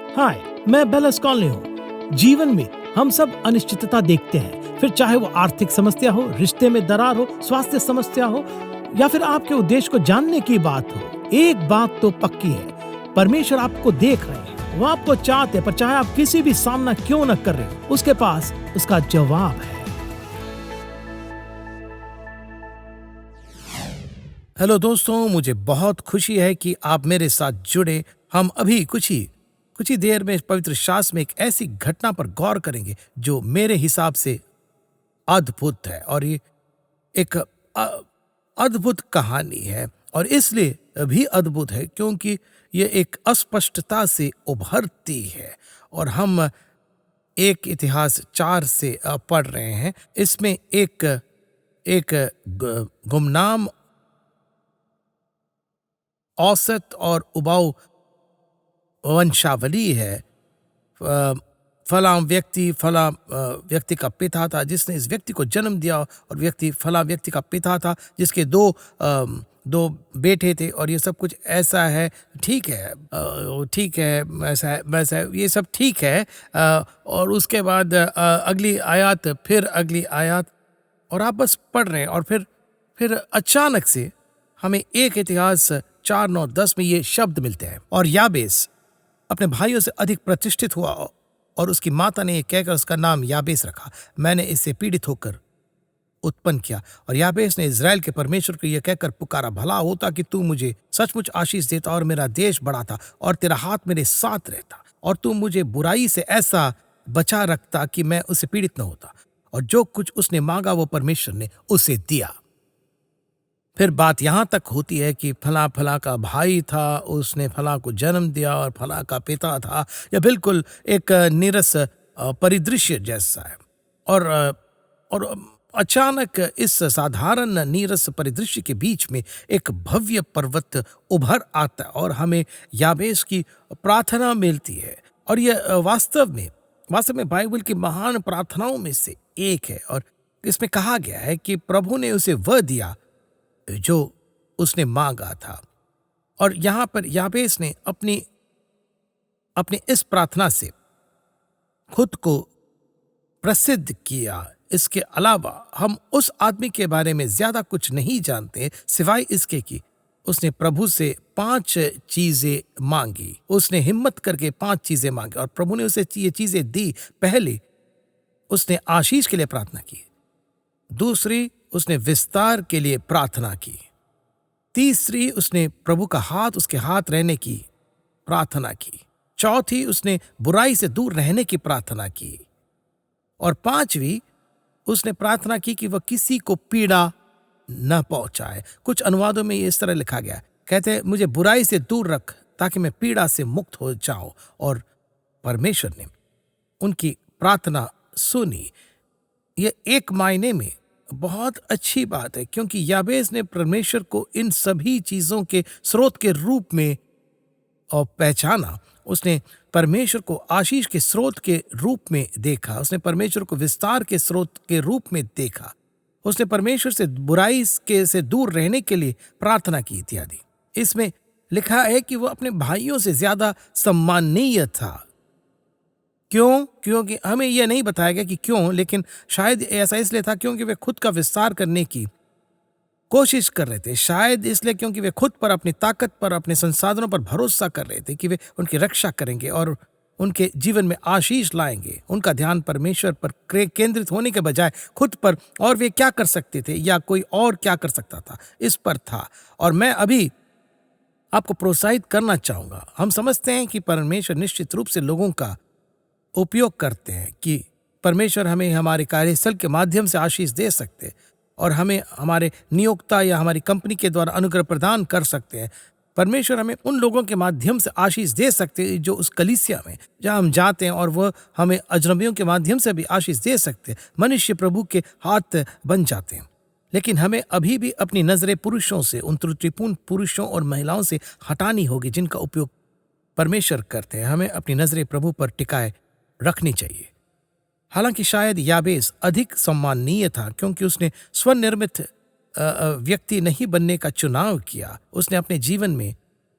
हाय, मैं बेलस कॉलोनी हूँ। जीवन में हम सब अनिश्चितता देखते हैं, फिर चाहे वो आर्थिक समस्या हो, रिश्ते में दरार हो, स्वास्थ्य समस्या हो या फिर आपके उद्देश्य को जानने की बात हो। एक बात तो पक्की है, परमेश्वर आपको देख रहे हैं, वो आपको चाहते हैं, पर चाहे आप किसी भी सामना क्यों न कर रहे हो, उसके पास उसका जवाब है। हेलो दोस्तों, मुझे बहुत खुशी है कि आप मेरे साथ जुड़े। हम अभी कुछ ही देर में पवित्र शास्त्र में एक ऐसी घटना पर गौर करेंगे जो मेरे हिसाब से अद्भुत है, और ये एक अद्भुत कहानी है। और इसलिए भी अद्भुत है क्योंकि ये एक अस्पष्टता से उभरती है। और हम एक इतिहास 4 से पढ़ रहे हैं। इसमें एक एक गुमनाम, औसत और उबाऊ वंशावली है। फला व्यक्ति का पिता था जिसने इस व्यक्ति को जन्म दिया, और फला व्यक्ति का पिता था जिसके दो बेटे थे, और ये सब कुछ ऐसा है। ठीक है, वैसा है, ये सब ठीक है। और उसके बाद अगली आयत, और आप बस पढ़ रहे हैं, और फिर अचानक से हमें एक इतिहास 4:9-10 में ये शब्द मिलते हैं। और याबेस अपने भाइयों से अधिक प्रतिष्ठित हुआ, और उसकी माता ने ये कहकर उसका नाम याबेस रखा, मैंने इससे पीड़ित होकर उत्पन्न किया। और याबेस ने इज़राइल के परमेश्वर को यह कहकर पुकारा, भला होता कि तू मुझे सचमुच आशीष देता और मेरा देश बढ़ाता, और तेरा हाथ मेरे साथ रहता, और तू मुझे बुराई से ऐसा बचा रखता कि मैं उससे पीड़ित न होता। और जो कुछ उसने मांगा वो परमेश्वर ने उसे दिया। फिर बात यहाँ तक होती है कि फला का भाई था, उसने फला को जन्म दिया, और फला का पिता था। यह बिल्कुल एक नीरस परिदृश्य जैसा है। और अचानक इस साधारण नीरस परिदृश्य के बीच में एक भव्य पर्वत उभर आता है, और हमें याबेस की प्रार्थना मिलती है। और यह वास्तव में बाइबल की महान प्रार्थनाओं में से एक है। और इसमें कहा गया है कि प्रभु ने उसे वह दिया जो उसने मांगा था। और यहाँ पर याबेस ने अपनी इस प्रार्थना से खुद को प्रसिद्ध किया। इसके अलावा हम उस आदमी के बारे में ज्यादा कुछ नहीं जानते, सिवाय इसके कि उसने प्रभु से 5 चीजें मांगी। उसने हिम्मत करके 5 चीजें मांगी, और प्रभु ने उसे ये चीजें दी। पहले उसने आशीष के लिए प्रार्थना की, दूसरी उसने विस्तार के लिए प्रार्थना की, तीसरी उसने प्रभु का हाथ उसके हाथ रहने की प्रार्थना की, चौथी उसने बुराई से दूर रहने की प्रार्थना की, और 5वीं उसने प्रार्थना की कि वह किसी को पीड़ा न पहुंचाए। कुछ अनुवादों में ये इस तरह लिखा गया, कहते हैं मुझे बुराई से दूर रख ताकि मैं पीड़ा से मुक्त हो जाऊं। और परमेश्वर ने उनकी प्रार्थना सुनी। ये एक मायने में बहुत अच्छी बात है, क्योंकि याबेस ने परमेश्वर को इन सभी चीजों के स्रोत के रूप में पहचाना। उसने परमेश्वर को आशीष के स्रोत के रूप में देखा, उसने परमेश्वर को विस्तार के स्रोत के रूप में देखा, उसने परमेश्वर से बुराई से दूर रहने के लिए प्रार्थना की इत्यादि। इसमें लिखा है कि वह अपने भाइयों से ज्यादा सम्माननीय था। क्यों? क्योंकि हमें यह नहीं बताया गया कि क्यों, लेकिन शायद ऐसा इसलिए था क्योंकि वे खुद का विस्तार करने की कोशिश कर रहे थे। शायद इसलिए क्योंकि वे खुद पर, अपनी ताकत पर, अपने संसाधनों पर भरोसा कर रहे थे कि वे उनकी रक्षा करेंगे और उनके जीवन में आशीष लाएंगे। उनका ध्यान परमेश्वर पर केंद्रित होने के बजाय खुद पर, और वे क्या कर सकते थे या कोई और क्या कर सकता था, इस पर था। और मैं अभी आपको प्रोत्साहित करना चाहूंगा। हम समझते हैं कि परमेश्वर निश्चित रूप से लोगों का उपयोग करते हैं, कि परमेश्वर हमें हमारे कार्यस्थल के माध्यम से आशीष दे सकते, और हमें हमारे नियोक्ता या हमारी कंपनी के द्वारा अनुग्रह प्रदान कर सकते हैं। परमेश्वर हमें उन लोगों के माध्यम से आशीष दे सकते हैं जो उस कलीसिया में जहां हम जाते हैं, और वह हमें अजनबियों के माध्यम से भी आशीष दे सकते हैं। मनुष्य प्रभु के हाथ बन जाते हैं। लेकिन हमें अभी भी अपनी नजरें पुरुषों से, उन त्रुटिपूर्ण पुरुषों और महिलाओं से हटानी होगी जिनका उपयोग परमेश्वर करते हैं। हमें अपनी नजरें प्रभु पर टिकाए रखनी चाहिए। हालांकि शायद याबेस अधिक सम्माननीय था क्योंकि उसने स्वनिर्मित व्यक्ति नहीं बनने का चुनाव किया। उसने अपने जीवन में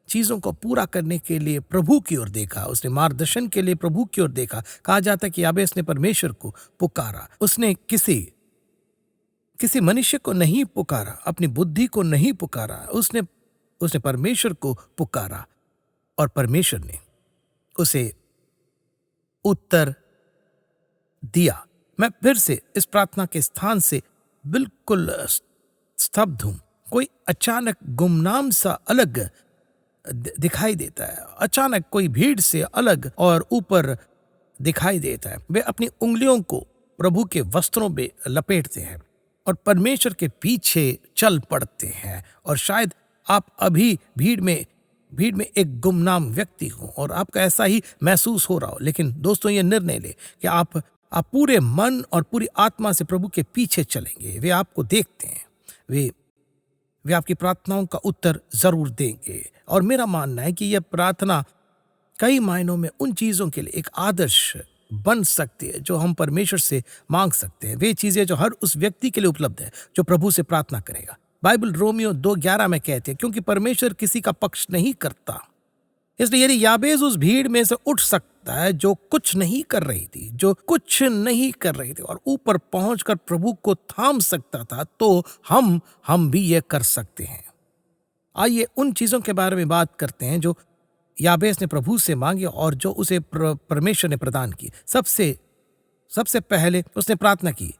चीज़ों को पूरा करने के लिए प्रभु की ओर देखा, उसने मार्गदर्शन के लिए प्रभु की ओर देखा। कहा जाता है कि याबेस ने परमेश्वर को पुकारा, उसने किसी किसी मनुष्य को नहीं पुकारा, अपनी बुद्धि को नहीं पुकारा, उसने उसने परमेश्वर को पुकारा और परमेश्वर ने उसे उत्तर दिया। मैं फिर से इस प्रार्थना के स्थान से बिल्कुल स्तब्ध हूं। कोई अचानक गुमनाम सा अलग दिखाई देता है, अचानक कोई भीड़ से अलग और ऊपर दिखाई देता है। वे अपनी उंगलियों को प्रभु के वस्त्रों में लपेटते हैं और परमेश्वर के पीछे चल पड़ते हैं। और शायद आप अभी भीड़ में एक गुमनाम व्यक्ति हो और आपका ऐसा ही महसूस हो रहा हो, लेकिन दोस्तों ये निर्णय ले कि आप पूरे मन और पूरी आत्मा से प्रभु के पीछे चलेंगे। वे आपको देखते हैं, वे आपकी प्रार्थनाओं का उत्तर जरूर देंगे। और मेरा मानना है कि यह प्रार्थना कई मायनों में उन चीजों के लिए एक आदर्श बन सकती है जो हम परमेश्वर से मांग सकते हैं। वे चीजें जो हर उस व्यक्ति के लिए उपलब्ध है जो प्रभु से प्रार्थना करेगा। बाइबल रोमियो 2:11 में कहते हैं, क्योंकि परमेश्वर किसी का पक्ष नहीं करता, इसलिए यदि याबेस उस भीड़ में से उठ सकता है जो कुछ नहीं कर रही थी और ऊपर पहुंचकर प्रभु को थाम सकता था, तो हम भी यह कर सकते हैं। आइए उन चीजों के बारे में बात करते हैं जो याबेस ने प्रभु से मांगी और जो उसे परमेश्वर ने प्रदान की। सबसे पहले उसने प्रार्थना की,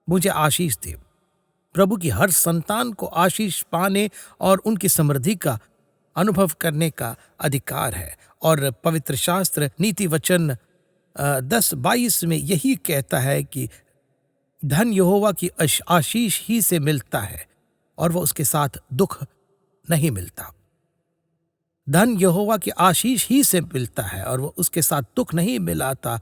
मुझे आशीष दे। प्रभु की हर संतान को आशीष पाने और उनकी समृद्धि का अनुभव करने का अधिकार है। और पवित्र शास्त्र नीति वचन 10:22 में यही कहता है कि धन यहोवा की आशीष ही से मिलता है और वह उसके साथ दुख नहीं मिलता। धन यहोवा की आशीष ही से मिलता है और वह उसके साथ दुख नहीं मिलाता।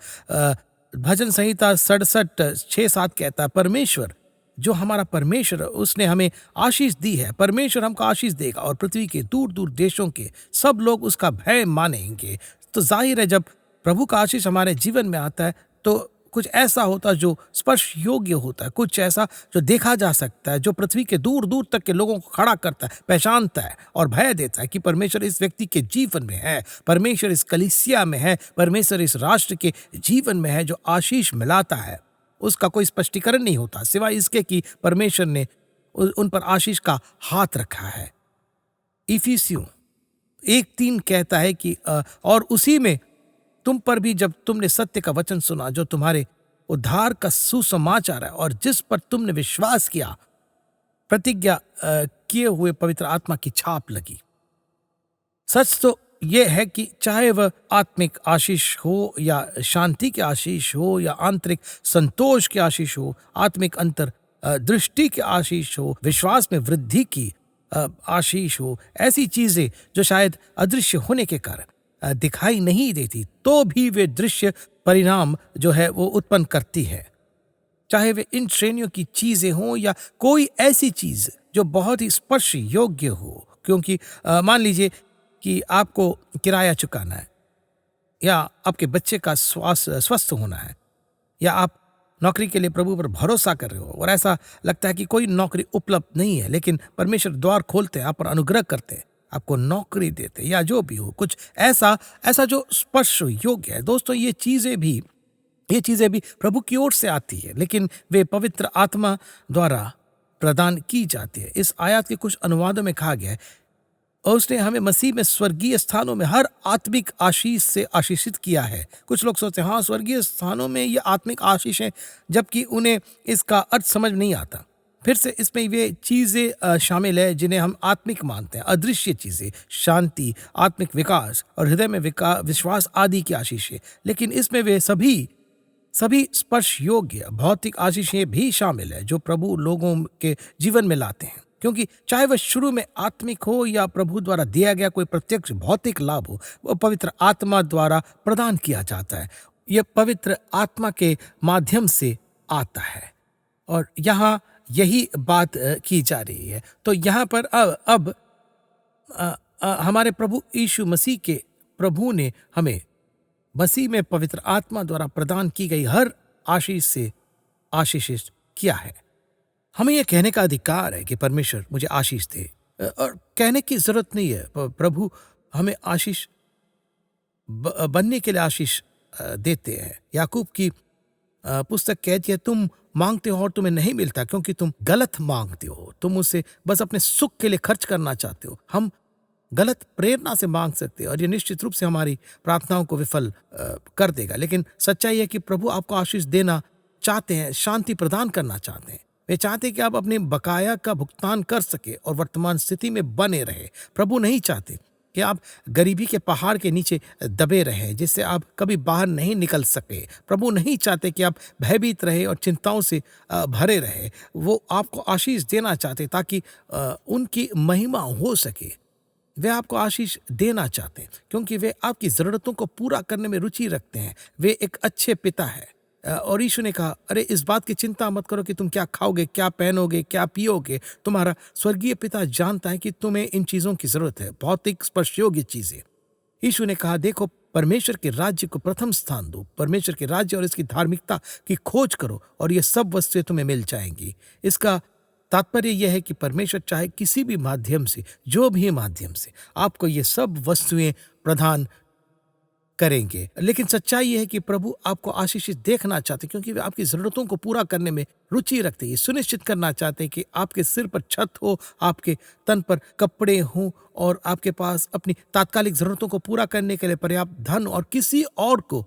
भजन संहिता 67:6-7 कहता है, परमेश्वर जो हमारा परमेश्वर, उसने हमें आशीष दी है। परमेश्वर हमको आशीष देगा और पृथ्वी के दूर दूर देशों के सब लोग उसका भय मानेंगे। तो जाहिर है, जब प्रभु का आशीष हमारे जीवन में आता है तो कुछ ऐसा होता है जो स्पर्श योग्य होता है, कुछ ऐसा जो देखा जा सकता है, जो पृथ्वी के दूर दूर तक के लोगों को खड़ा करता है, पहचानता है और भय देता है कि परमेश्वर इस व्यक्ति के जीवन में है, परमेश्वर इस कलीसिया में है, परमेश्वर इस राष्ट्र के जीवन में है। जो आशीष मिलाता है उसका कोई स्पष्टीकरण नहीं होता सिवाय इसके कि परमेश्वर ने उन पर आशीष का हाथ रखा है। इफिसियों 1:3 कहता है कि और उसी में तुम पर भी, जब तुमने सत्य का वचन सुना जो तुम्हारे उद्धार का सुसमाचार है और जिस पर तुमने विश्वास किया, प्रतिज्ञा किए हुए पवित्र आत्मा की छाप लगी। सच तो यह है कि चाहे वह आत्मिक आशीष हो या शांति की आशीष हो या आंतरिक संतोष की आशीष हो, आत्मिक अंतर दृष्टि की आशीष हो, विश्वास में वृद्धि की आशीष हो, ऐसी चीजें जो शायद अदृश्य होने के कारण दिखाई नहीं देती, तो भी वे दृश्य परिणाम जो है वो उत्पन्न करती है। चाहे वे इन श्रेणियों की चीजें हों या कोई ऐसी चीज जो बहुत ही स्पर्श योग्य हो। क्योंकि मान लीजिए कि आपको किराया चुकाना है, या आपके बच्चे का स्वस्थ होना है, या आप नौकरी के लिए प्रभु पर भरोसा कर रहे हो और ऐसा लगता है कि कोई नौकरी उपलब्ध नहीं है, लेकिन परमेश्वर द्वार खोलते हैं, आप पर अनुग्रह करते हैं, आपको नौकरी देते, या जो भी हो, कुछ ऐसा जो स्पर्श योग्य है। दोस्तों, ये चीजें भी प्रभु की ओर से आती है, लेकिन वे पवित्र आत्मा द्वारा प्रदान की जाती है। इस आयत के कुछ अनुवादों में कहा गया है, और उसने हमें मसीह में स्वर्गीय स्थानों में हर आत्मिक आशीष से आशीषित किया है। कुछ लोग सोचते हैं हाँ, स्वर्गीय स्थानों में ये आत्मिक आशीष है, जबकि उन्हें इसका अर्थ समझ नहीं आता। फिर से इसमें वे चीज़ें शामिल है जिन्हें हम आत्मिक मानते हैं, अदृश्य चीज़ें, शांति, आत्मिक विकास और हृदय में विश्वास आदि की आशीषें। लेकिन इसमें वे सभी स्पर्श योग्य भौतिक आशीषें भी शामिल है जो प्रभु लोगों के जीवन में लाते हैं। क्योंकि चाहे वह शुरू में आत्मिक हो या प्रभु द्वारा दिया गया कोई प्रत्यक्ष भौतिक लाभ हो, वह पवित्र आत्मा द्वारा प्रदान किया जाता है। यह पवित्र आत्मा के माध्यम से आता है और यहाँ यही बात की जा रही है। तो यहाँ पर अब हमारे प्रभु यीशु मसीह के प्रभु ने हमें मसीह में पवित्र आत्मा द्वारा प्रदान की गई हर आशीष से आशीषित किया है। हमें यह कहने का अधिकार है कि परमेश्वर मुझे आशीष दे, और कहने की ज़रूरत नहीं है। प्रभु हमें आशीष बनने के लिए आशीष देते हैं। याकूब की पुस्तक कहती है, तुम मांगते हो और तुम्हें नहीं मिलता क्योंकि तुम गलत मांगते हो, तुम उसे बस अपने सुख के लिए खर्च करना चाहते हो। हम गलत प्रेरणा से मांग सकते हैं और ये निश्चित रूप से हमारी प्रार्थनाओं को विफल कर देगा। लेकिन सच्चाई है कि प्रभु आपको आशीष देना चाहते हैं, शांति प्रदान करना चाहते हैं। वे चाहते हैं कि आप अपने बकाया का भुगतान कर सके और वर्तमान स्थिति में बने रहे। प्रभु नहीं चाहते कि आप गरीबी के पहाड़ के नीचे दबे रहें जिससे आप कभी बाहर नहीं निकल सके। प्रभु नहीं चाहते कि आप भयभीत रहे और चिंताओं से भरे रहे। वो आपको आशीष देना चाहते ताकि उनकी महिमा हो सके। वे आपको आशीष देना चाहते हैं क्योंकि वे आपकी ज़रूरतों को पूरा करने में रुचि रखते हैं। वे एक अच्छे पिता है। और यीशु ने कहा, अरे इस बात की चिंता मत करो कि तुम क्या खाओगे, क्या पहनोगे, क्या पियोगे। तुम्हारा स्वर्गीय पिता जानता है कि तुम्हें इन चीज़ों की ज़रूरत है, भौतिक स्पर्श योग्य चीज़ें। यीशु ने कहा, देखो परमेश्वर के राज्य को प्रथम स्थान दो, परमेश्वर के राज्य और इसकी धार्मिकता की खोज करो और ये सब वस्तुएं तुम्हें मिल जाएंगी। इसका तात्पर्य यह है कि परमेश्वर चाहे किसी भी माध्यम से, जो भी माध्यम से आपको ये सब वस्तुएं प्रदान करेंगे। लेकिन सच्चाई यह है कि प्रभु आपको आशीषित देखना चाहते हैं क्योंकि वे आपकी ज़रूरतों को पूरा करने में रुचि रखते हैं। ये सुनिश्चित करना चाहते हैं कि आपके सिर पर छत हो, आपके तन पर कपड़े हों और आपके पास अपनी तात्कालिक ज़रूरतों को पूरा करने के लिए पर्याप्त धन और किसी और को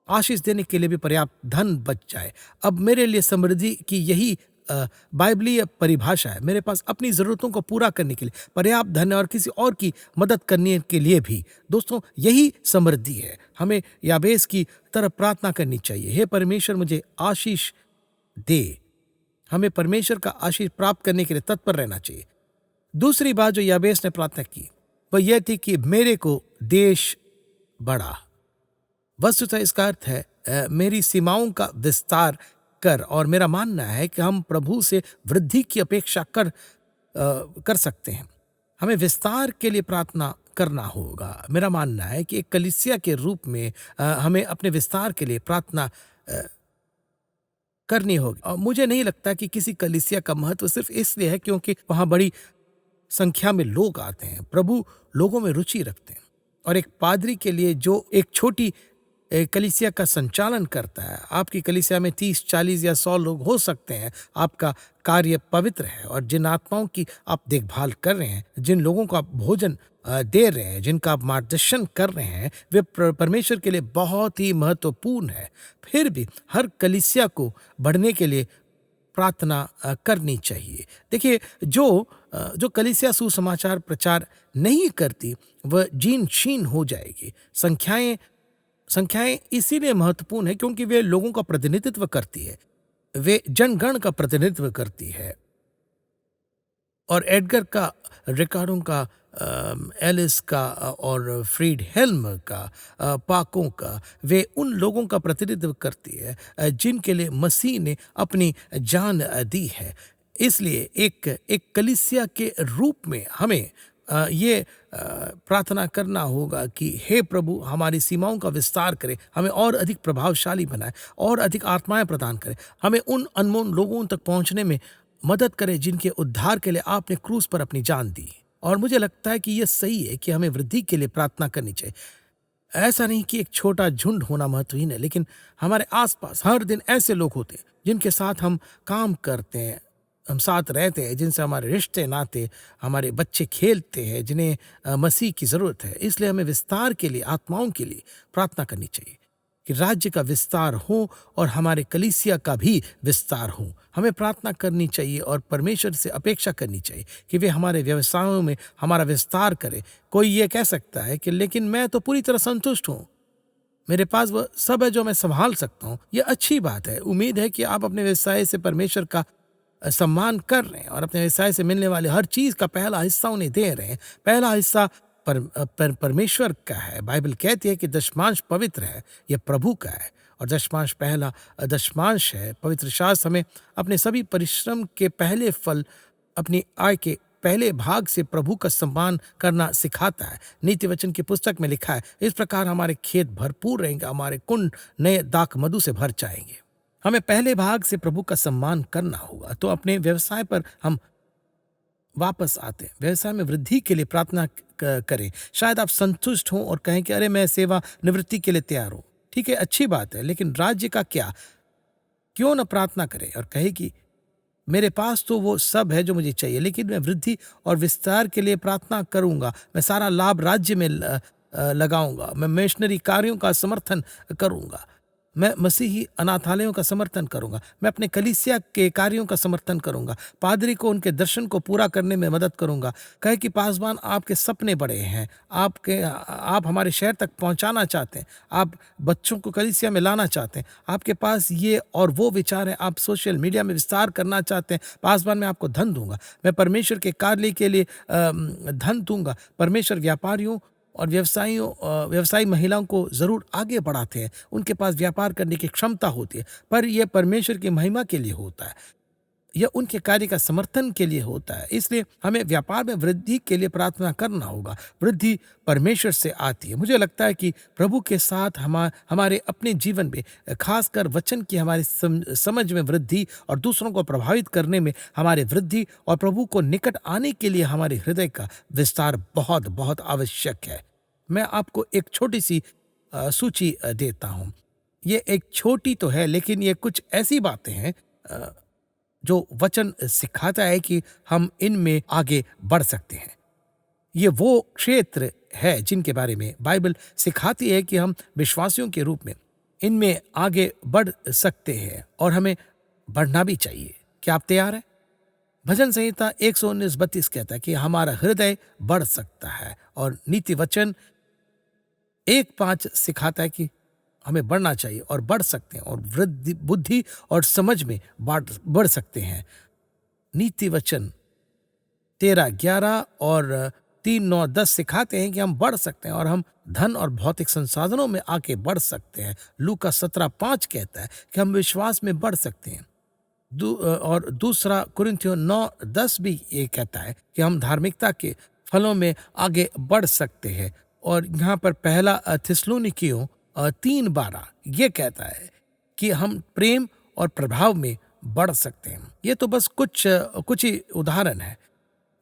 आशीष देने के लिए भी पर्याप्त धन बच जाए। अब मेरे लिए समृद्धि की यही बाइबलीय परिभाषा है। मेरे पास अपनी ज़रूरतों को पूरा करने के लिए पर्याप्त धन है और किसी और की मदद करने के लिए भी। दोस्तों, यही समृद्धि है। हमें याबेस की तरह प्रार्थना करनी चाहिए, हे परमेश्वर मुझे आशीष दे। हमें परमेश्वर का आशीष प्राप्त करने के लिए तत्पर रहना चाहिए। दूसरी बात जो याबेस ने प्रार्थना की वह यह थी कि मेरे को देश बढ़ा। वस्तुतः इसका अर्थ है मेरी सीमाओं का विस्तार कर। और मेरा मानना है कि हम प्रभु से वृद्धि की अपेक्षा कर सकते हैं। हमें विस्तार के लिए प्रार्थना करना होगा। मेरा मानना है कि एक कलीसिया के रूप में हमें अपने विस्तार के लिए प्रार्थना करनी होगी। और मुझे नहीं लगता कि किसी कलीसिया का महत्व सिर्फ इसलिए है क्योंकि वहां बड़ी संख्या में लोग आते हैं। प्रभु लोगों में रुचि रखते हैं और एक पादरी के लिए जो एक छोटी कलीसिया का संचालन करता है, आपकी कलीसिया में 30, 40 या 100 लोग हो सकते हैं। आपका कार्य पवित्र है और जिन आत्माओं की आप देखभाल कर रहे हैं, जिन लोगों को आप भोजन दे रहे हैं, जिनका आप मार्गदर्शन कर रहे हैं, वे परमेश्वर के लिए बहुत ही महत्वपूर्ण है। फिर भी हर कलीसिया को बढ़ने के लिए प्रार्थना करनी चाहिए। देखिए, जो कलीसिया सुसमाचार प्रचार नहीं करती वह जीर्ण शीर्ण हो जाएगी। संख्याएं इसीलिए महत्वपूर्ण है क्योंकि वे लोगों का प्रतिनिधित्व करती है, वे जनगण का प्रतिनिधित्व करती है। और एडगर का, रिकार्डो का, एलिस का और फ्रीड हेल्म का, पाकों का, वे उन लोगों का प्रतिनिधित्व करती है जिनके लिए मसीह ने अपनी जान दी है। इसलिए एक कलीसिया के रूप में हमें ये प्रार्थना करना होगा कि हे प्रभु हमारी सीमाओं का विस्तार करें, हमें और अधिक प्रभावशाली बनाए और अधिक आत्माएं प्रदान करें, हमें उन अनमोल लोगों तक पहुंचने में मदद करें जिनके उद्धार के लिए आपने क्रूस पर अपनी जान दी। और मुझे लगता है कि यह सही है कि हमें वृद्धि के लिए प्रार्थना करनी चाहिए। ऐसा नहीं कि एक छोटा झुंड होना महत्वहीन है, लेकिन हमारे आसपास हर दिन ऐसे लोग होते हैं जिनके साथ हम काम करते हैं, हम साथ रहते हैं, जिनसे हमारे रिश्ते नाते, हमारे बच्चे खेलते हैं, जिन्हें मसीह की ज़रूरत है। इसलिए हमें विस्तार के लिए, आत्माओं के लिए प्रार्थना करनी चाहिए कि राज्य का विस्तार हो और हमारे कलीसिया का भी विस्तार हो। हमें प्रार्थना करनी चाहिए और परमेश्वर से अपेक्षा करनी चाहिए कि वे हमारे व्यवसायों में हमारा विस्तार करें। कोई ये कह सकता है कि लेकिन मैं तो पूरी तरह संतुष्ट हूँ, मेरे पास वह सब है जो मैं संभाल सकता हूँ। यह अच्छी बात है। उम्मीद है कि आप अपने व्यवसाय से परमेश्वर का सम्मान कर रहे हैं और अपने व्यवसाय से मिलने वाले हर चीज का पहला हिस्सा उन्हें दे रहे हैं। पहला हिस्सा परमेश्वर का है। बाइबल कहती है कि दशमांश पवित्र है, यह प्रभु का है और दशमांश पहला दशमांश है। पवित्र शास्त्र हमें अपने सभी परिश्रम के पहले फल, अपनी आय के पहले भाग से प्रभु का सम्मान करना सिखाता है। नीति वचन की पुस्तक में लिखा है, इस प्रकार हमारे खेत भरपूर रहेंगे, हमारे कुंड नए दाख मधु से भर जाएंगे। हमें पहले भाग से प्रभु का सम्मान करना होगा। तो अपने व्यवसाय पर हम वापस आते हैं, व्यवसाय में वृद्धि के लिए प्रार्थना करें। शायद आप संतुष्ट हों और कहें कि अरे मैं सेवा निवृत्ति के लिए तैयार हूँ। ठीक है, अच्छी बात है, लेकिन राज्य का क्या? क्यों न प्रार्थना करें और कहे कि मेरे पास तो वो सब है जो मुझे चाहिए, लेकिन मैं वृद्धि और विस्तार के लिए प्रार्थना करूंगा। मैं सारा लाभ राज्य में लगाऊंगा। मैं मिशनरी कार्यों का समर्थन करूंगा। मैं मसीही अनाथालयों का समर्थन करूंगा। मैं अपने कलीसिया के कार्यों का समर्थन करूंगा। पादरी को उनके दर्शन को पूरा करने में मदद करूंगा। कहे कि पासवान, आपके सपने बड़े हैं। आप हमारे शहर तक पहुंचाना चाहते हैं। आप बच्चों को कलीसिया में लाना चाहते हैं। आपके पास ये और वो विचार है। आप सोशल मीडिया में विस्तार करना चाहते हैं। पासवान, मैं आपको धन दूंगा। मैं परमेश्वर के कार्य के लिए धन दूंगा। परमेश्वर व्यापारियों और व्यवसायी महिलाओं को ज़रूर आगे बढ़ाते हैं। उनके पास व्यापार करने की क्षमता होती है, पर यह परमेश्वर की महिमा के लिए होता है। यह उनके कार्य का समर्थन के लिए होता है। इसलिए हमें व्यापार में वृद्धि के लिए प्रार्थना करना होगा। वृद्धि परमेश्वर से आती है। मुझे लगता है कि प्रभु के साथ हमारे अपने जीवन में, खासकर वचन की हमारी समझ में वृद्धि और दूसरों को प्रभावित करने में हमारे वृद्धि और प्रभु को निकट आने के लिए हमारे हृदय का विस्तार बहुत बहुत आवश्यक है। मैं आपको एक छोटी सी सूची देता हूँ। ये एक छोटी तो है, लेकिन ये कुछ ऐसी बातें हैं अ, जो वचन सिखाता है कि हम इनमें आगे बढ़ सकते हैं। ये वो क्षेत्र है जिनके बारे में बाइबल सिखाती है कि हम विश्वासियों के रूप में इनमें आगे बढ़ सकते हैं और हमें बढ़ना भी चाहिए। क्या आप तैयार हैं? भजन संहिता 119:32 कहता है कि हमारा हृदय बढ़ सकता है, और नीति वचन 1:5 सिखाता है कि हमें बढ़ना चाहिए और बढ़ सकते हैं और वृद्धि बुद्धि और समझ में बढ़ सकते हैं। नीति वचन 13:11 और 3:9-10 सिखाते हैं कि हम बढ़ सकते हैं और हम धन और भौतिक संसाधनों में आके बढ़ सकते हैं। लूका 17:5 कहता है कि हम विश्वास में बढ़ सकते हैं। और दूसरा कुरिन्थियों 9:10 भी ये कहता है कि हम धार्मिकता के फलों में आगे बढ़ सकते हैं। और यहाँ पर पहला थिस्सलुनीकियों 3:12 ये कहता है कि हम प्रेम और प्रभाव में बढ़ सकते हैं। ये तो बस कुछ ही उदाहरण है।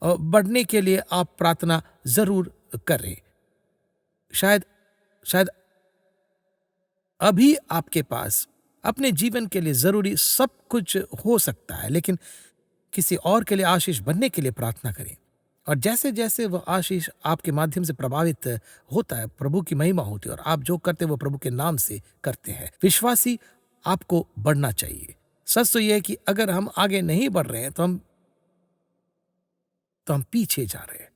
बढ़ने के लिए आप प्रार्थना जरूर करें। शायद शायद अभी आपके पास अपने जीवन के लिए जरूरी सब कुछ हो सकता है, लेकिन किसी और के लिए आशीष बनने के लिए प्रार्थना करें। और जैसे जैसे वह आशीष आपके माध्यम से प्रभावित होता है, प्रभु की महिमा होती है और आप जो करते हैं वो प्रभु के नाम से करते हैं। विश्वासी, आपको बढ़ना चाहिए। सच तो यह है कि अगर हम आगे नहीं बढ़ रहे हैं तो हम पीछे जा रहे हैं।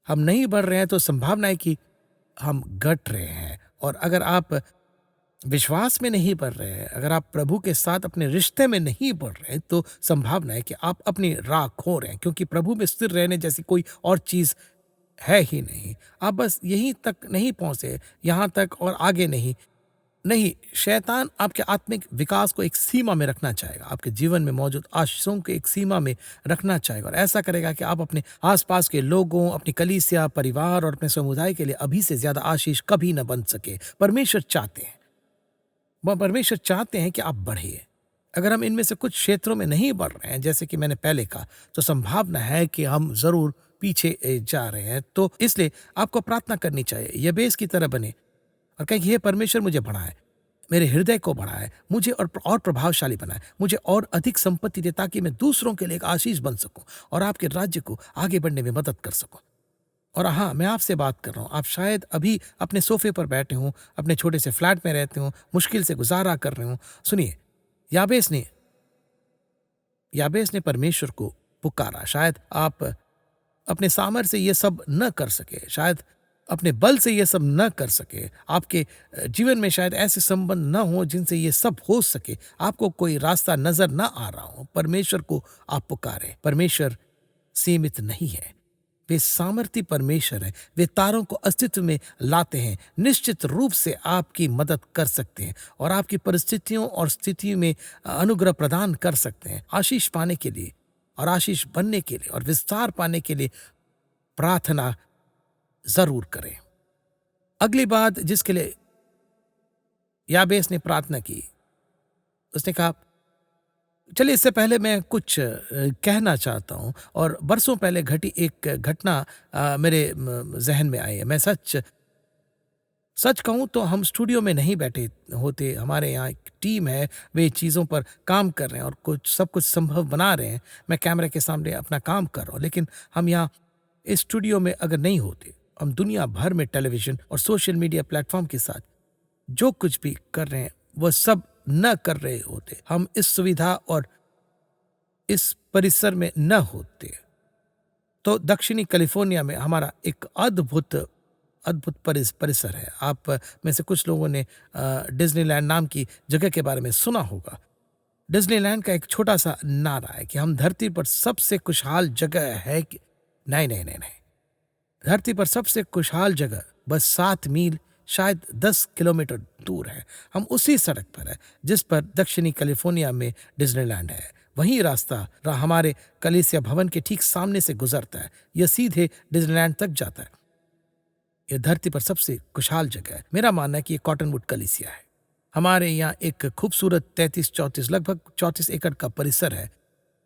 हम नहीं बढ़ रहे हैं तो संभावना है कि हम घट रहे हैं। और अगर आप विश्वास में नहीं बढ़ रहे हैं, अगर आप प्रभु के साथ अपने रिश्ते में नहीं बढ़ रहे हैं, तो संभावना है कि आप अपनी राह खो रहे हैं, क्योंकि प्रभु में स्थिर रहने जैसी कोई और चीज है ही नहीं। आप बस यहीं तक नहीं पहुंचे, यहां तक और आगे नहीं। नहीं, शैतान आपके आत्मिक विकास को एक सीमा में रखना चाहेगा, आपके जीवन में मौजूद आशीषों को एक सीमा में रखना चाहेगा, और ऐसा करेगा कि आप अपने आसपास के लोगों, अपनी कलीसिया, परिवार और अपने समुदाय के लिए अभी से ज्यादा आशीष कभी न बन सके। परमेश्वर चाहते हैं कि आप बढ़िए। अगर हम इनमें से कुछ क्षेत्रों में नहीं बढ़ रहे हैं, जैसे कि मैंने पहले कहा, तो संभावना है कि हम जरूर पीछे जा रहे हैं। तो इसलिए आपको प्रार्थना करनी चाहिए, यबेस की तरह बने और कहें कि हे परमेश्वर, मुझे बढ़ाए, मेरे हृदय को बढ़ाए, मुझे और प्रभावशाली बनाए, मुझे और अधिक संपत्ति दे, ताकि मैं दूसरों के लिए एक आशीष बन सकूं और आपके राज्य को आगे बढ़ने में मदद कर सकूं। और हाँ, मैं आपसे बात कर रहा हूँ। आप शायद अभी अपने सोफे पर बैठे हों, अपने छोटे से फ्लैट में रहते हों, मुश्किल से गुजारा कर रहे हों। सुनिए, याबेस ने याबेस ने परमेश्वर को पुकारा। शायद आप अपने सामर्थ्य से ये सब न कर सके, शायद अपने बल से ये सब न कर सके, आपके जीवन में शायद ऐसे संबंध न हो जिनसे ये सब हो सके, आपको कोई रास्ता नजर न आ रहा हो। परमेश्वर को आप पुकारें। परमेश्वर सीमित नहीं है, वे सामर्थी परमेश्वर हैं। वे तारों को अस्तित्व में लाते हैं, निश्चित रूप से आपकी मदद कर सकते हैं और आपकी परिस्थितियों और स्थिति में अनुग्रह प्रदान कर सकते हैं। आशीष पाने के लिए और आशीष बनने के लिए और विस्तार पाने के लिए प्रार्थना जरूर करें। अगली बात जिसके लिए याबेस ने प्रार्थना की, उसने कहा, चलिए, इससे पहले मैं कुछ कहना चाहता हूँ और बरसों पहले घटी एक घटना मेरे ज़हन में आई है। मैं सच सच कहूँ तो हम स्टूडियो में नहीं बैठे होते, हमारे यहाँ एक टीम है, वे चीज़ों पर काम कर रहे हैं और कुछ सब कुछ संभव बना रहे हैं। मैं कैमरे के सामने अपना काम कर रहा हूँ, लेकिन हम यहाँ इस स्टूडियो में अगर नहीं होते, हम दुनिया भर में टेलीविज़न और सोशल मीडिया प्लेटफ़ॉर्म के साथ जो कुछ भी कर रहे हैं, वह सब न कर रहे होते। हम इस सुविधा और इस परिसर में न होते। तो दक्षिणी कैलिफ़ोर्निया में हमारा एक अद्भुत अद्भुत परिसर है। आप में से कुछ लोगों ने डिज़नीलैंड नाम की जगह के बारे में सुना होगा। डिज़नीलैंड का एक छोटा-सा नारा है कि हम धरती पर सबसे खुशहाल जगह है कि नहीं, नहीं, नहीं, नहीं। धरती पर सबसे खुशहाल जगह बस 7 मील, शायद 10 किलोमीटर दूर है। हम उसी सड़क पर हैं जिस पर दक्षिणी कैलिफ़ोर्निया में डिज़नीलैंड है। वही रास्ता हमारे कलीसिया भवन के ठीक सामने से गुज़रता है। यह सीधे डिज़नीलैंड तक जाता है। ये धरती पर सबसे खुशहाल जगह है। मेरा मानना है कि ये कॉटनवुड कलीसिया है। हमारे यहाँ एक खूबसूरत 33-34 लगभग 34 एकड़ का परिसर है।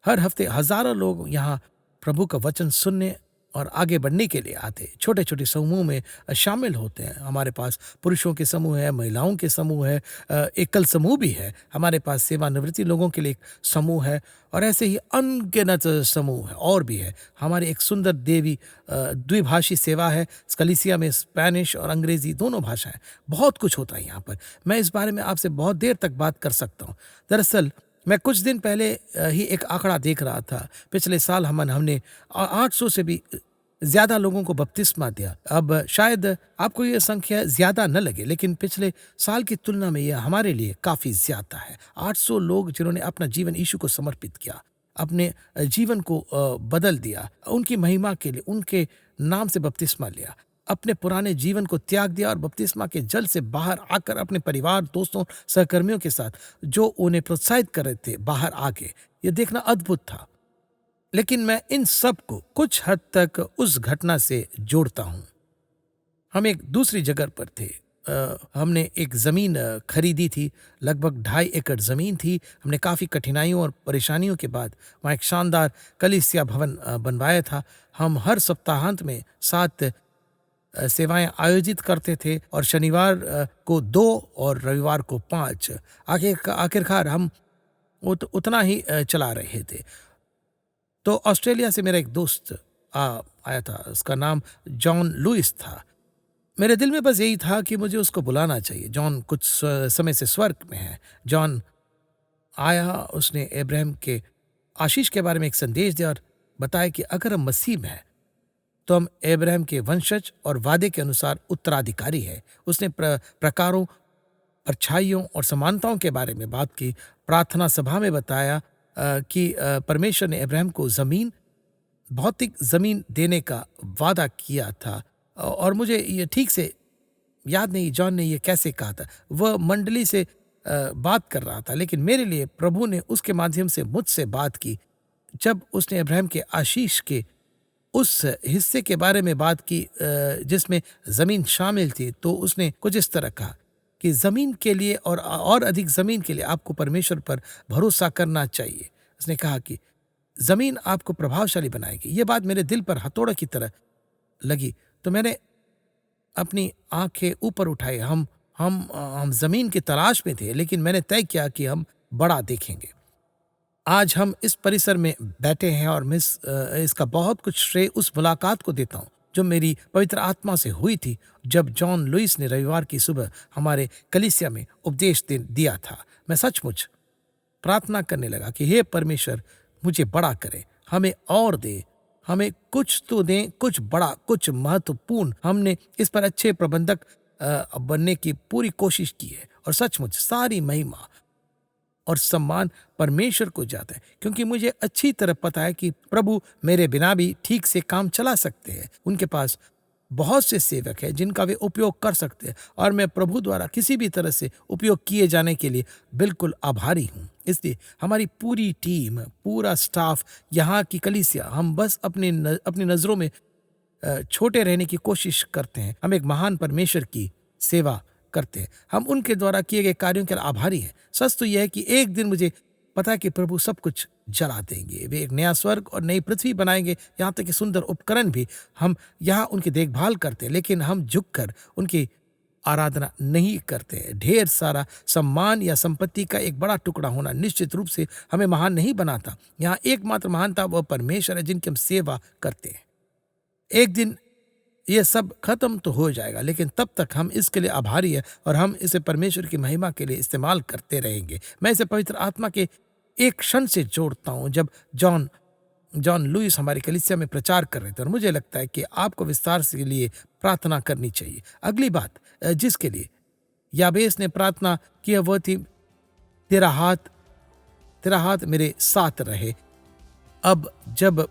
हर हफ्ते हज़ारों लोग यहाँ प्रभु का वचन सुनने और आगे बढ़ने के लिए आते हैं। छोटे-छोटे समूह में शामिल होते हैं। हमारे पास पुरुषों के समूह है, महिलाओं के समूह है, एकल समूह भी है। हमारे पास सेवानिवृत्ति लोगों के लिए एक समूह है और ऐसे ही अनगिनत समूह है और भी है। हमारी एक सुंदर देवी द्विभाषी सेवा है। कलीसिया में स्पेनिश और अंग्रेज़ी दोनों भाषाएँ। बहुत कुछ होता है यहाँ पर। मैं इस बारे में आपसे बहुत देर तक बात कर सकता हूँ। दरअसल मैं कुछ दिन पहले ही एक आंकड़ा देख रहा था। पिछले साल हमने 800 से भी ज़्यादा लोगों को बपतिस्मा दिया। अब शायद आपको ये संख्या ज़्यादा न लगे, लेकिन पिछले साल की तुलना में यह हमारे लिए काफ़ी ज़्यादा है। 800 लोग जिन्होंने अपना जीवन यीशु को समर्पित किया, अपने जीवन को बदल दिया, उनकी महिमा के लिए उनके नाम से बपतिस्मा लिया, अपने पुराने जीवन को त्याग दिया और बपतिस्मा के जल से बाहर आकर अपने परिवार, दोस्तों, सहकर्मियों के साथ जो उन्हें प्रोत्साहित कर रहे थे, बाहर आ गए। ये देखना अद्भुत था। लेकिन मैं इन सब को कुछ हद तक उस घटना से जोड़ता हूँ। हम एक दूसरी जगह पर थे। हमने एक ज़मीन खरीदी थी, लगभग 2.5 एकड़ ज़मीन थी। हमने काफ़ी कठिनाइयों और परेशानियों के बाद वहाँ एक शानदार कलीसिया भवन बनवाया था। हम हर सप्ताहांत में 7 सेवाएँ आयोजित करते थे और शनिवार को 2 और रविवार को 5। आखिरकार हम उतना ही चला रहे थे। तो ऑस्ट्रेलिया से मेरा एक दोस्त आया था, उसका नाम जॉन लुइस था। मेरे दिल में बस यही था कि मुझे उसको बुलाना चाहिए। जॉन कुछ समय से स्वर्ग में है। जॉन आया, उसने अब्राहम के आशीष के बारे में एक संदेश दिया और बताया कि अगर हम मसीह में हैं, तो हम अब्राहम के वंशज और वादे के अनुसार उत्तराधिकारी है। उसने प्रकारों, परछाइयों और समानताओं के बारे में बात की। प्रार्थना सभा में बताया कि परमेश्वर ने अब्राहम को भौतिक ज़मीन देने का वादा किया था। और मुझे ये ठीक से याद नहीं जॉन ने ये कैसे कहा था। वह मंडली से बात कर रहा था, लेकिन मेरे लिए प्रभु ने उसके माध्यम से मुझसे बात की। जब उसने अब्राहम के आशीष के उस हिस्से के बारे में बात की जिसमें ज़मीन शामिल थी, तो उसने कुछ इस तरह कहा कि ज़मीन के लिए और अधिक ज़मीन के लिए आपको परमेश्वर पर भरोसा करना चाहिए। उसने कहा कि ज़मीन आपको प्रभावशाली बनाएगी। ये बात मेरे दिल पर हथौड़े की तरह लगी। तो मैंने अपनी आंखें ऊपर उठाई। हम ज़मीन की तलाश में थे, लेकिन मैंने तय किया कि हम बड़ा देखेंगे। आज हम इस परिसर में बैठे हैं और मैं इसका बहुत कुछ श्रेय उस मुलाकात को देता हूँ जो मेरी पवित्र आत्मा से हुई थी, जब जॉन लुइस ने रविवार की सुबह हमारे कलीसिया में उपदेश दिया था। मैं सचमुच प्रार्थना करने लगा कि हे परमेश्वर, मुझे बड़ा करे, हमें और दे, हमें कुछ तो दें, कुछ बड़ा, कुछ महत्वपूर्ण। हमने इस पर अच्छे प्रबंधक बनने की पूरी कोशिश की है और सचमुच सारी महिमा और सम्मान परमेश्वर को जाता है, क्योंकि मुझे अच्छी तरह पता है कि प्रभु मेरे बिना भी ठीक से काम चला सकते हैं। उनके पास बहुत से सेवक हैं जिनका वे उपयोग कर सकते हैं और मैं प्रभु द्वारा किसी भी तरह से उपयोग किए जाने के लिए बिल्कुल आभारी हूँ। इसलिए हमारी पूरी टीम, पूरा स्टाफ, यहाँ की कलीसिया, हम बस अपनी नज़रों में छोटे रहने की कोशिश करते हैं। हम एक महान परमेश्वर की सेवा करते हैं। हम उनके द्वारा किए गए कार्यों के लिए आभारी हैं। सच तो यह है कि एक दिन मुझे पता है कि प्रभु सब कुछ जला देंगे। वे एक नया स्वर्ग और नई पृथ्वी बनाएंगे, यहाँ तक कि सुंदर उपकरण भी। हम यहाँ उनकी देखभाल करते हैं, लेकिन हम झुककर उनकी आराधना नहीं करते। ढेर सारा सम्मान या संपत्ति का एक बड़ा टुकड़ा होना निश्चित रूप से हमें महान नहीं बनाता। यहाँ एकमात्र महानता वह परमेश्वर है जिनकी हम सेवा करते हैं। एक दिन ये सब खत्म तो हो जाएगा, लेकिन तब तक हम इसके लिए आभारी है और हम इसे परमेश्वर की महिमा के लिए इस्तेमाल करते रहेंगे। मैं इसे पवित्र आत्मा के एक क्षण से जोड़ता हूँ जब जॉन लुइस हमारी कलीसिया में प्रचार कर रहे थे, और मुझे लगता है कि आपको विस्तार के लिए प्रार्थना करनी चाहिए। अगली बात जिसके लिए याबेस ने प्रार्थना की वह थी, तेरा हाथ मेरे साथ रहे। अब जब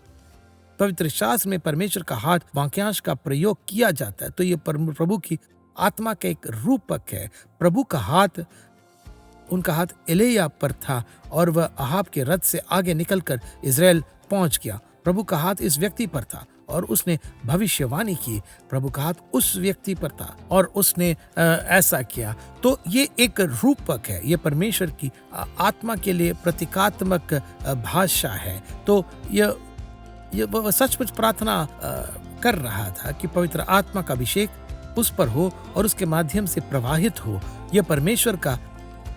पवित्र शास्त्र में परमेश्वर का हाथ वाक्यांश का प्रयोग किया जाता है तो यह प्रभु की आत्मा का एक रूपक है। प्रभु का हाथ, उनका हाथ एलिया पर था और वह अहाब के रथ से आगे निकलकर इजराइल पहुंच गया। प्रभु का हाथ इस व्यक्ति पर था और उसने भविष्यवाणी की। प्रभु का हाथ उस व्यक्ति पर था और उसने ऐसा किया। तो ये एक रूपक है, ये परमेश्वर की आत्मा के लिए प्रतीकात्मक भाषा है। तो वह सचमुच प्रार्थना कर रहा था कि पवित्र आत्मा का अभिषेक उस पर हो और उसके माध्यम से प्रवाहित हो। यह परमेश्वर का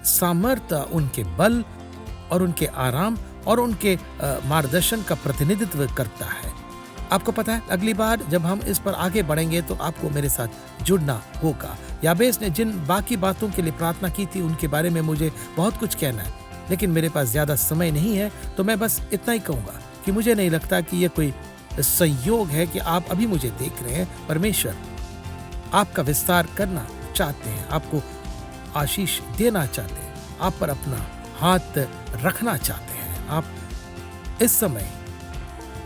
सामर्थ्य उनके बल और उनके आराम और उनके मार्गदर्शन का प्रतिनिधित्व करता है। आपको पता है, अगली बार जब हम इस पर आगे बढ़ेंगे तो आपको मेरे साथ जुड़ना होगा। याबेस ने जिन बाकी बातों के लिए प्रार्थना की थी उनके बारे में मुझे बहुत कुछ कहना है, लेकिन मेरे पास ज्यादा समय नहीं है, तो मैं बस इतना ही कहूंगा कि मुझे नहीं लगता कि यह कोई संयोग है कि आप अभी मुझे देख रहे हैं। परमेश्वर आपका विस्तार करना चाहते हैं, आपको आशीष देना चाहते हैं, आप पर अपना हाथ रखना चाहते हैं। आप इस समय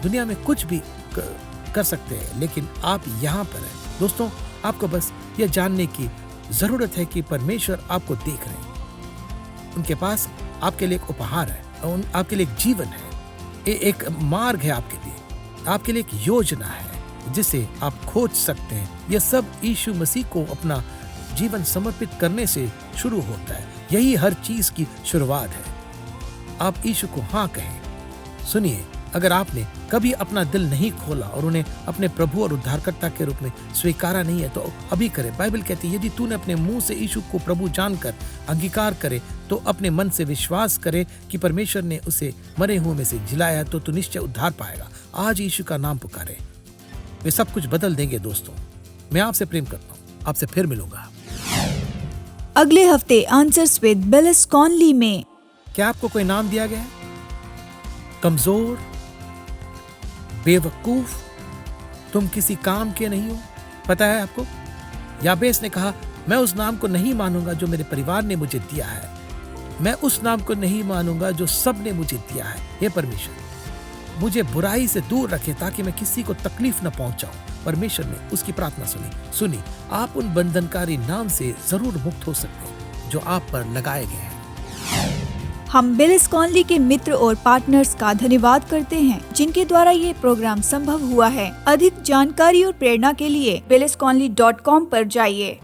दुनिया में कुछ भी कर सकते हैं, लेकिन आप यहाँ पर हैं। दोस्तों, आपको बस यह जानने की जरूरत है कि परमेश्वर आपको देख रहे हैं। उनके पास आपके लिए एक उपहार है, आपके लिए एक जीवन है, एक मार्ग है आपके लिए एक योजना है जिसे आप खोज सकते हैं। यह सब यीशु मसीह को अपना जीवन समर्पित करने से शुरू होता है। यही हर चीज की शुरुआत है। आप यीशु को हाँ कहें। सुनिए, अगर आपने कभी अपना दिल नहीं खोला और उन्हें अपने प्रभु और उद्धारकर्ता के रूप में स्वीकारा नहीं है तो अभी करें। बाइबल कहती है, यदि तूने अपने मुंह से यीशु को प्रभु जानकर अंगीकार करे तो अपने मन से विश्वास करे कि परमेश्वर ने उसे मरे हुए में से जिलाया तो तू निश्चय उद्धार पाएगा। आज यीशु का नाम पुकारे, वे सब कुछ बदल देंगे। दोस्तों, मैं आपसे प्रेम करता हूँ, आपसे फिर मिलूंगा अगले हफ्ते आंसर्स विद बिलिस कॉनली में। क्या आपको कोई नाम दिया गया है? कमजोर, बेवकूफ, तुम किसी काम के नहीं हो? पता है आपको, याबेस ने कहा, मैं उस नाम को नहीं मानूंगा जो मेरे परिवार ने मुझे दिया है। मैं उस नाम को नहीं मानूंगा जो सब ने मुझे दिया है। हे परमेश्वर, मुझे बुराई से दूर रखे ताकि मैं किसी को तकलीफ न पहुंचाऊं। परमेश्वर ने उसकी प्रार्थना सुनी। आप उन बंधनकारी नाम से जरूर मुक्त हो सकते हैं जो आप पर लगाए गए हैं। हम बिलिस कॉनली के मित्र और पार्टनर्स का धन्यवाद करते हैं जिनके द्वारा ये प्रोग्राम संभव हुआ है। अधिक जानकारी और प्रेरणा के लिए bilisconly.com पर जाइए।